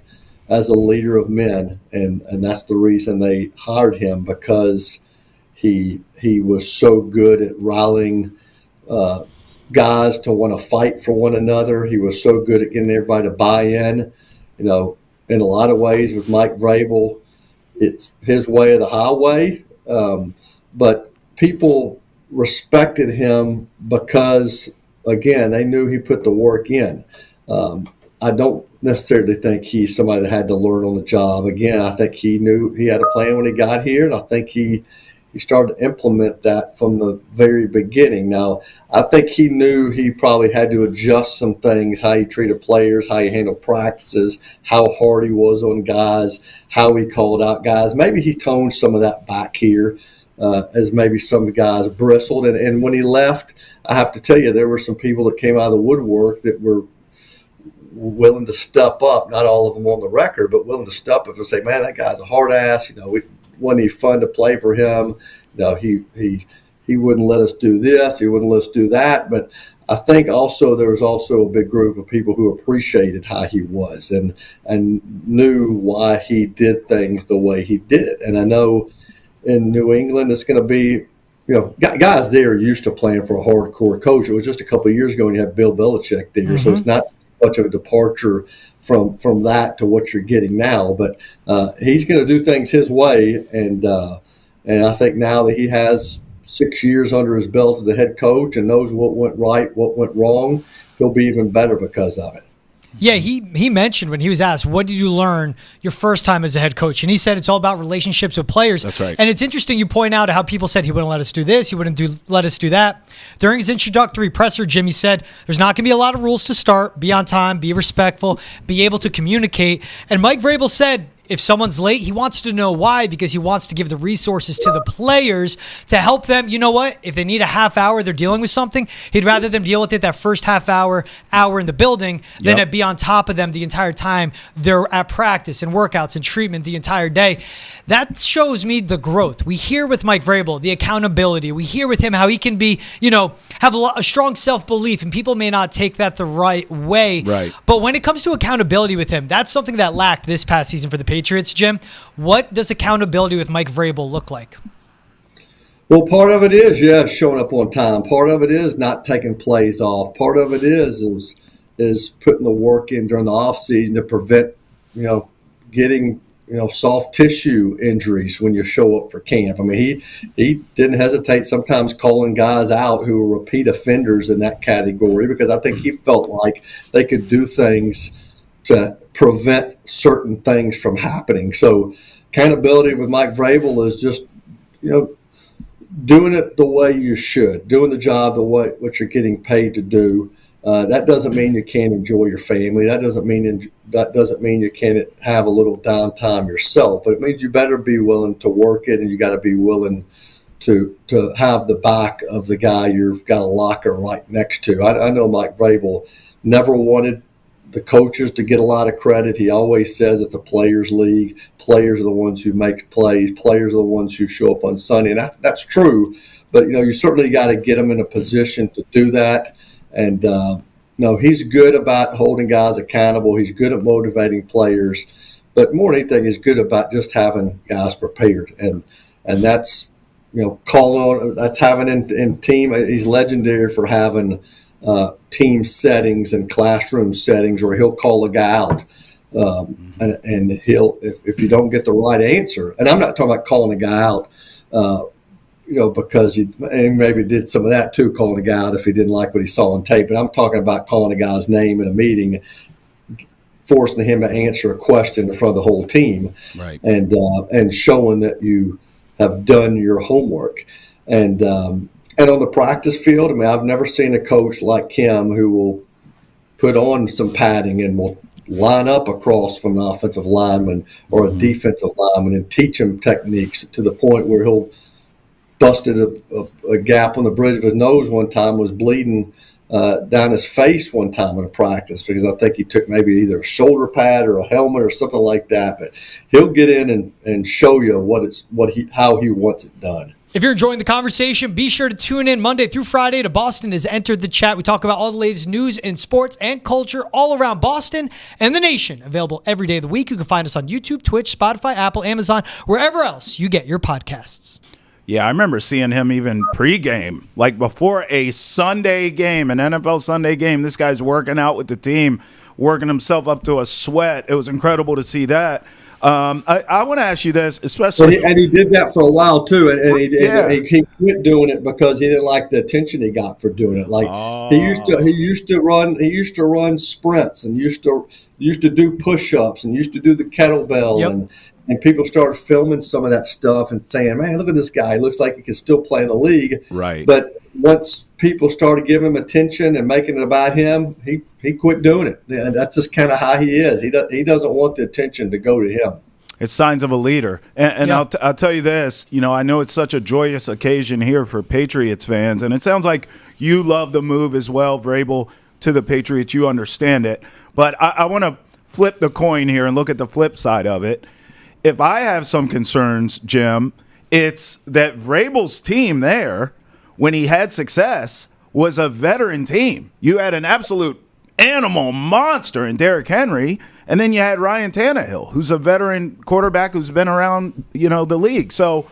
as a leader of men, and that's the reason they hired him, because he was so good at rallying guys to want to fight for one another. He was so good at getting everybody to buy in. In a lot of ways with Mike Vrabel, it's his way or the highway, but people respected him because, again, they knew he put the work in. I don't necessarily think he's somebody that had to learn on the job. Again, I think he knew he had a plan when he got here, and I think he started to implement that from the very beginning. Now, I think he knew he probably had to adjust some things, how he treated players, how he handled practices, how hard he was on guys, how he called out guys. Maybe he toned some of that back here as maybe some guys bristled. And when he left, I have to tell you, there were some people that came out of the woodwork that were willing to step up, not all of them on the record, but willing to step up and say, man, that guy's a hard ass. It wasn't even fun to play for him. He wouldn't let us do this. He wouldn't let us do that. But I think also there was also a big group of people who appreciated how he was and knew why he did things the way he did it. And I know in New England it's going to be, guys there are used to playing for a hardcore coach. It was just a couple of years ago when you had Bill Belichick there. Mm-hmm. So it's not much of a departure from that to what you're getting now, but he's going to do things his way, and I think now that he has 6 years under his belt as a head coach and knows what went right, what went wrong, he'll be even better because of it. Yeah, he mentioned when he was asked, what did you learn your first time as a head coach? And he said it's all about relationships with players. That's right. And it's interesting you point out how people said he wouldn't let us do this, he wouldn't let us do that. During his introductory presser, Jimmy said there's not going to be a lot of rules to start. Be on time, be respectful, be able to communicate. And Mike Vrabel said if someone's late, he wants to know why, because he wants to give the resources to the players to help them. You know what? If they need a half hour, they're dealing with something, he'd rather them deal with it that first half hour in the building than to be on top of them the entire time they're at practice and workouts and treatment the entire day. That shows me the growth. We hear with Mike Vrabel, the accountability. We hear with him how he can be, have a strong self-belief, and people may not take that the right way. Right. But when it comes to accountability with him, that's something that lacked this past season for the Patriots, Jim. What does accountability with Mike Vrabel look like? Well, part of it is, showing up on time. Part of it is not taking plays off. Part of it is putting the work in during the off season to prevent, getting, soft tissue injuries when you show up for camp. I mean, he didn't hesitate sometimes calling guys out who were repeat offenders in that category, because I think he felt like they could do things to prevent certain things from happening. So accountability with Mike Vrabel is just, doing it the way you should, doing the job the way what you're getting paid to do. That doesn't mean you can't enjoy your family. That doesn't mean you can't have a little downtime yourself. But it means you better be willing to work it, and you got to be willing to have the back of the guy you've got a locker right next to. I know Mike Vrabel never wanted the coaches to get a lot of credit. He always says it's a players' league. Players are the ones who make plays. Players are the ones who show up on Sunday, and that's true. But you certainly got to get them in a position to do that. And he's good about holding guys accountable. He's good at motivating players, but more than anything, he's good about just having guys prepared. And that's calling on. That's having in team. He's legendary for having team settings and classroom settings where he'll call a guy out, and he'll if you don't get the right answer. And I'm not talking about calling a guy out. Because he maybe did some of that too, calling a guy out if he didn't like what he saw on tape. But I'm talking about calling a guy's name in a meeting, forcing him to answer a question in front of the whole team, right? And showing that you have done your homework. And on the practice field, I mean, I've never seen a coach like him who will put on some padding and will line up across from an offensive lineman or a defensive lineman and teach him techniques to the point where he'll busted a gap on the bridge of his nose one time, was bleeding down his face one time in a practice because I think he took maybe either a shoulder pad or a helmet or something like that. But he'll get in and show you how he wants it done. If you're enjoying the conversation, be sure to tune in Monday through Friday to Boston Has Entered the Chat. We talk about all the latest news in sports and culture all around Boston and the nation. Available every day of the week. You can find us on YouTube, Twitch, Spotify, Apple, Amazon, wherever else you get your podcasts. Yeah, I remember seeing him even pregame, like before a Sunday game, an NFL Sunday game. This guy's working out with the team, working himself up to a sweat. It was incredible to see that. I want to ask you this, especially, and he did that for a while too, and he quit doing it because he didn't like the attention he got for doing it. Like he used to run sprints and used to do push-ups and used to do the kettlebell, and people started filming some of that stuff and saying, "Man, look at this guy! He looks like he can still play in the league." Right. But once people started giving him attention and making it about him, he quit doing it. And that's just kind of how he is. He doesn't want the attention to go to him. It's signs of a leader. And I'll tell you this, I know it's such a joyous occasion here for Patriots fans, and it sounds like you love the move as well, Vrabel, to the Patriots. You understand it. But I want to flip the coin here and look at the flip side of it. If I have some concerns, Jim, it's that Vrabel's team there, when he had success, was a veteran team. You had an absolute animal monster in Derrick Henry, and then you had Ryan Tannehill, who's a veteran quarterback who's been around, the league. So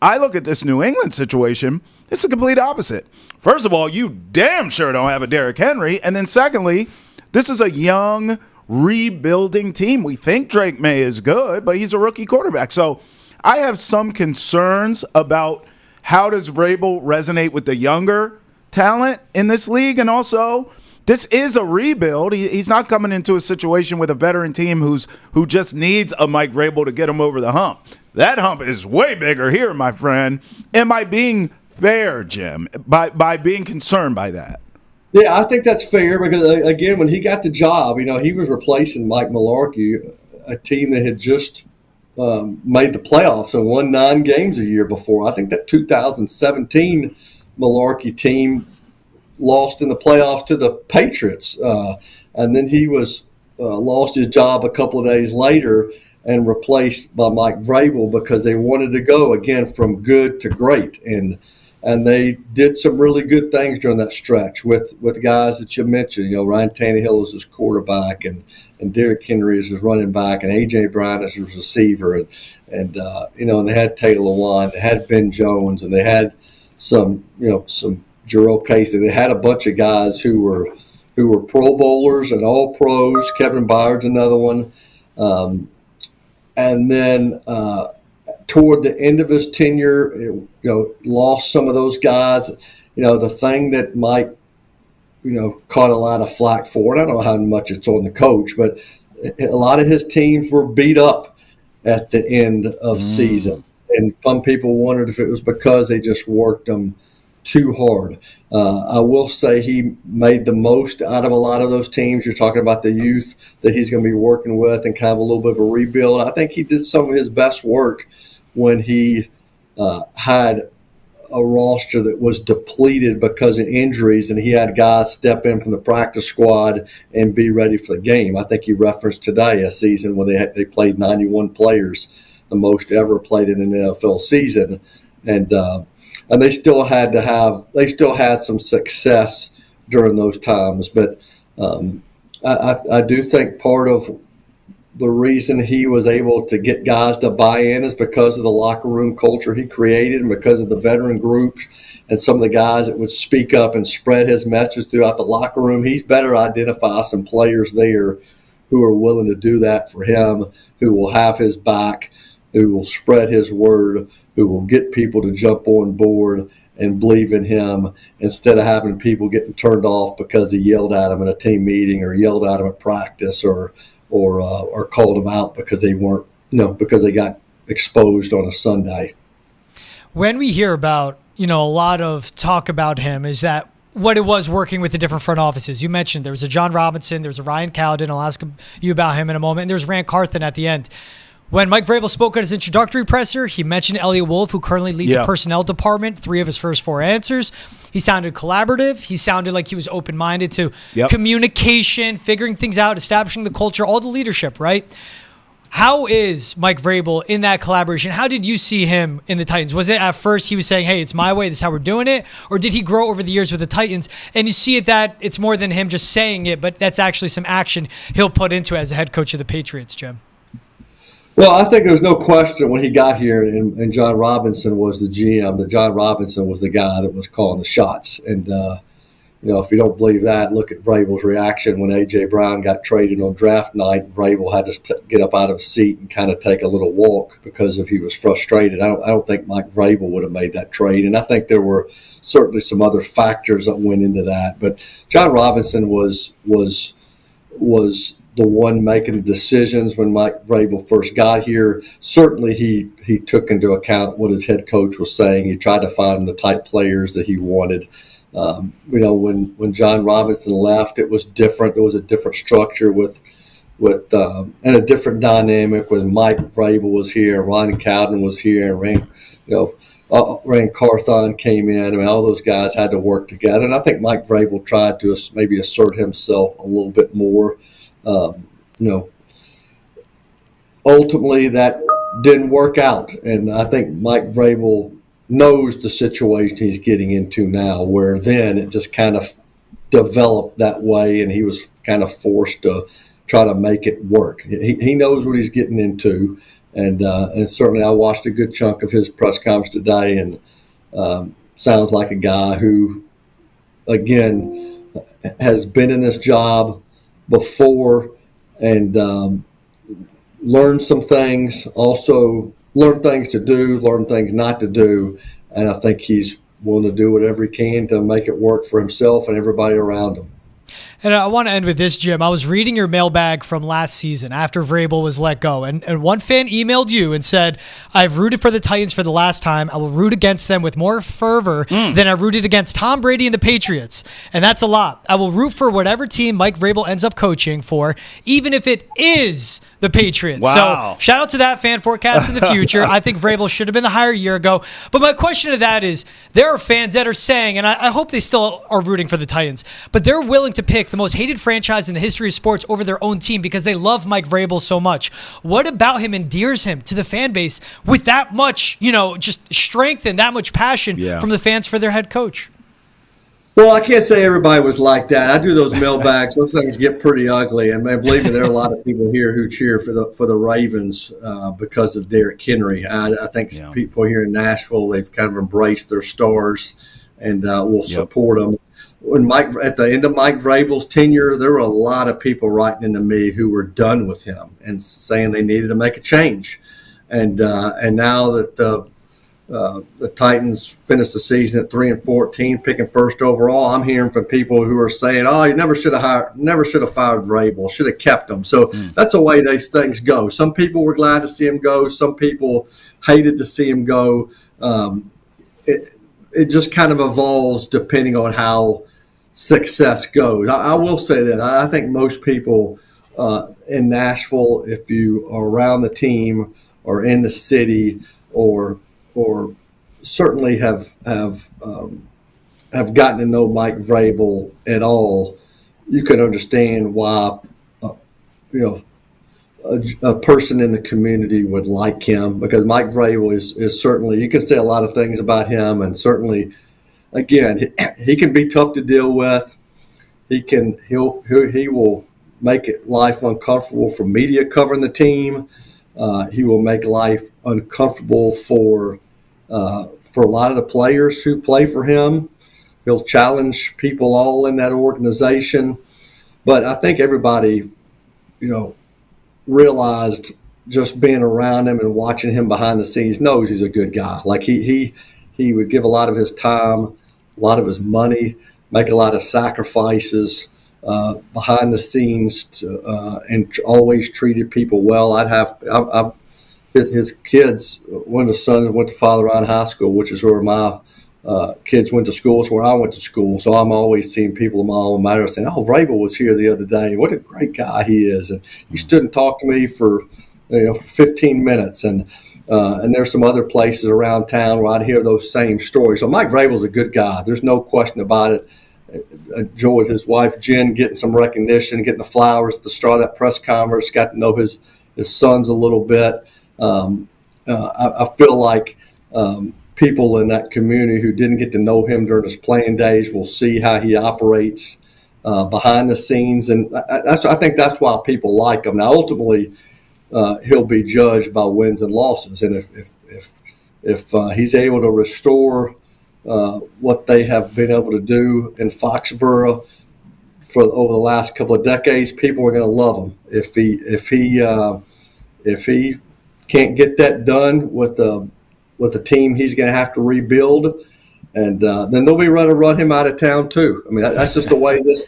I look at this New England situation, it's the complete opposite. First of all, you damn sure don't have a Derrick Henry. And then secondly, this is a young, rebuilding team. We think Drake May is good, but he's a rookie quarterback. So I have some concerns about how does Vrabel resonate with the younger talent in this league, and also this is a rebuild. He's not coming into a situation with a veteran team who just needs a Mike Vrabel to get him over the hump. That hump is way bigger here, my friend. Am I being fair, Jim, by being concerned by that? Yeah, I think that's fair because, again, when he got the job, he was replacing Mike Mularkey, a team that had just made the playoffs and won 9 games a year before. I think that 2017 Mularkey team lost in the playoffs to the Patriots, and then he was lost his job a couple of days later and replaced by Mike Vrabel because they wanted to go again from good to great. And And they did some really good things during that stretch with the guys that you mentioned. Ryan Tannehill is his quarterback, and Derrick Henry is his running back, and A.J. Brown is his receiver. And they had Taylor Lewan, they had Ben Jones, and they had some Jarrell Casey. They had a bunch of guys who were Pro Bowlers and all pros. Kevin Byard's another one. And then toward the end of his tenure, lost some of those guys. The thing that Mike, caught a lot of flack for, and I don't know how much it's on the coach, but a lot of his teams were beat up at the end of seasons. And some people wondered if it was because they just worked them too hard. I will say he made the most out of a lot of those teams. You're talking about the youth that he's going to be working with and kind of a little bit of a rebuild. I think he did some of his best work when he had a roster that was depleted because of injuries, and he had guys step in from the practice squad and be ready for the game. I think he referenced today a season when they played 91 players, the most ever played in an NFL season, and they still had some success during those times. But I do think part of the reason he was able to get guys to buy in is because of the locker room culture he created, and because of the veteran groups and some of the guys that would speak up and spread his message throughout the locker room. He's better identify some players there who are willing to do that for him, who will have his back, who will spread his word, who will get people to jump on board and believe in him, instead of having people getting turned off because he yelled at them in a team meeting or yelled at them at practice or called them out because they weren't, because they got exposed on a Sunday. When we hear about, a lot of talk about him, is that what it was working with the different front offices. You mentioned there was a John Robinson, there was a Ryan Cowden. I'll ask you about him in a moment. And there's Rand Carthen at the end. When Mike Vrabel spoke at his introductory presser, he mentioned Elliot Wolf, who currently leads the personnel department, 3 of his first 4 answers. He sounded collaborative. He sounded like he was open-minded to communication, figuring things out, establishing the culture, all the leadership, right? How is Mike Vrabel in that collaboration? How did you see him in the Titans? Was it at first he was saying, hey, it's my way, this is how we're doing it? Or did he grow over the years with the Titans? And you see it that it's more than him just saying it, but that's actually some action he'll put into it as a head coach of the Patriots, Jim. Well, I think there was no question when he got here and John Robinson was the GM, that John Robinson was the guy that was calling the shots. And, if you don't believe that, look at Vrabel's reaction when A.J. Brown got traded on draft night. Vrabel had to get up out of his seat and kind of take a little walk because he was frustrated. I don't think Mike Vrabel would have made that trade. And I think there were certainly some other factors that went into that. But John Robinson was the one making the decisions when Mike Vrabel first got here. Certainly he took into account what his head coach was saying. He tried to find the type players that he wanted. When John Robinson left, it was different. There was a different structure with and a different dynamic when Mike Vrabel was here, Ryan Cowden was here, and Rand Carthen came in. I mean, all those guys had to work together. And I think Mike Vrabel tried to maybe assert himself a little bit more. Ultimately that didn't work out. And I think Mike Vrabel knows the situation he's getting into now, where then it just kind of developed that way and he was kind of forced to try to make it work. He knows what he's getting into. And certainly I watched a good chunk of his press conference today, and sounds like a guy who, again, has been in this job before and learned some things, also learned things to do, learned things not to do, and I think he's willing to do whatever he can to make it work for himself and everybody around him. And I want to end with this, Jim. I was reading your mailbag from last season after Vrabel was let go, and one fan emailed you and said, I've rooted for the Titans for the last time. I will root against them with more fervor than I rooted against Tom Brady and the Patriots. And that's a lot. I will root for whatever team Mike Vrabel ends up coaching for, even if it is the Patriots. Wow. So shout out to that fan forecast in the future. I think Vrabel should have been the hire a year ago. But my question to that is, there are fans that are saying, and I hope they still are rooting for the Titans, but they're willing to pick pick the most hated franchise in the history of sports over their own team because they love Mike Vrabel so much. What about him endears him to the fan base with that much, just strength and that much passion from the fans for their head coach? Well, I can't say everybody was like that. I do those mailbags; those things get pretty ugly. And believe me, there are a lot of people here who cheer for the Ravens because of Derrick Henry. I think people here in Nashville, they've kind of embraced their stars and will support them. When at the end of Mike Vrabel's tenure, there were a lot of people writing into me who were done with him and saying they needed to make a change. And now that the Titans finished the season at 3-14, picking first overall, I'm hearing from people who are saying, "Oh, you never should have fired Vrabel, should have kept him." So that's the way these things go. Some people were glad to see him go. Some people hated to see him go. It just kind of evolves depending on how success goes. I will say that I think most people in Nashville, if you are around the team or in the city or certainly have gotten to know Mike Vrabel at all, you can understand why a person in the community would like him, because Mike Vrabel is certainly, you can say a lot of things about him, and certainly, again, he can be tough to deal with. He will make life uncomfortable for media covering the team. He will make life uncomfortable for a lot of the players who play for him. He'll challenge people all in that organization. But I think everybody, realized just being around him and watching him behind the scenes knows he's a good guy. Like he would give a lot of his time, a lot of his money, make a lot of sacrifices behind the scenes and always treated people well. His kids, one of the sons went to Father Ryan High School, which is where my kids went to school. It's where I went to school. So I'm always seeing people in my alma mater saying, "Oh, Vrabel was here the other day. What a great guy he is." And he stood and talked to me for 15 minutes. And there's some other places around town where I'd hear those same stories. So Mike Vrabel's a good guy. There's no question about it. I enjoyed his wife, Jen, getting some recognition, getting the flowers at the start of that press conference, got to know his sons a little bit. I feel like people in that community who didn't get to know him during his playing days will see how he operates behind the scenes, and I think that's why people like him. Now, ultimately, he'll be judged by wins and losses, and if he's able to restore what they have been able to do in Foxborough over the last couple of decades, people are going to love him. If he can't get that done with a team, he's going to have to rebuild, and then they'll be ready to run him out of town too. I mean, that's just the way this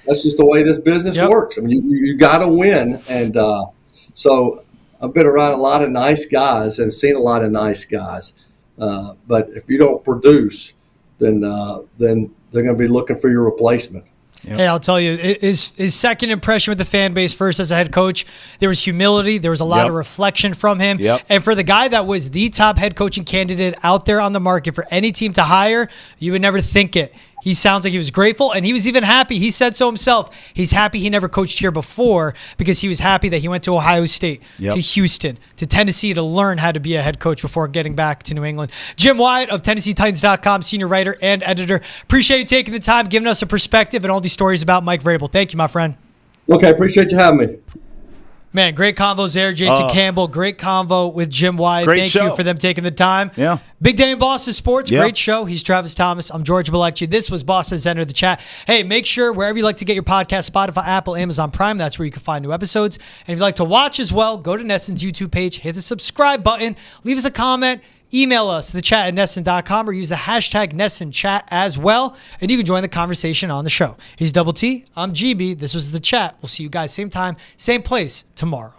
business works. I mean, you got to win, and so I've been around a lot of nice guys and seen a lot of nice guys, but if you don't produce, then they're going to be looking for your replacement. Yep. Hey, I'll tell you, his second impression with the fan base, first as a head coach, there was humility. There was a lot of reflection from him. Yep. And for the guy that was the top head coaching candidate out there on the market for any team to hire, you would never think it. He sounds like he was grateful, and he was even happy. He said so himself. He's happy he never coached here before because he was happy that he went to Ohio State, to Houston, to Tennessee to learn how to be a head coach before getting back to New England. Jim Wyatt of TennesseeTitans.com, senior writer and editor. Appreciate you taking the time, giving us a perspective and all these stories about Mike Vrabel. Thank you, my friend. Okay, appreciate you having me. Man, great convos there. Jason Campbell, great convo with Jim Wyatt. Thank you for them taking the time. Yeah. Big day in Boston sports. Great show. He's Travis Thomas. I'm George Balekji. This was Boston Center of the Chat. Hey, make sure wherever you like to get your podcast, Spotify, Apple, Amazon Prime, that's where you can find new episodes. And if you'd like to watch as well, go to Nesson's YouTube page, hit the subscribe button, leave us a comment, email us, thechat@nesson.com, or use the hashtag NessonChat as well, and you can join the conversation on the show. He's Double T. I'm GB. This was The Chat. We'll see you guys same time, same place tomorrow.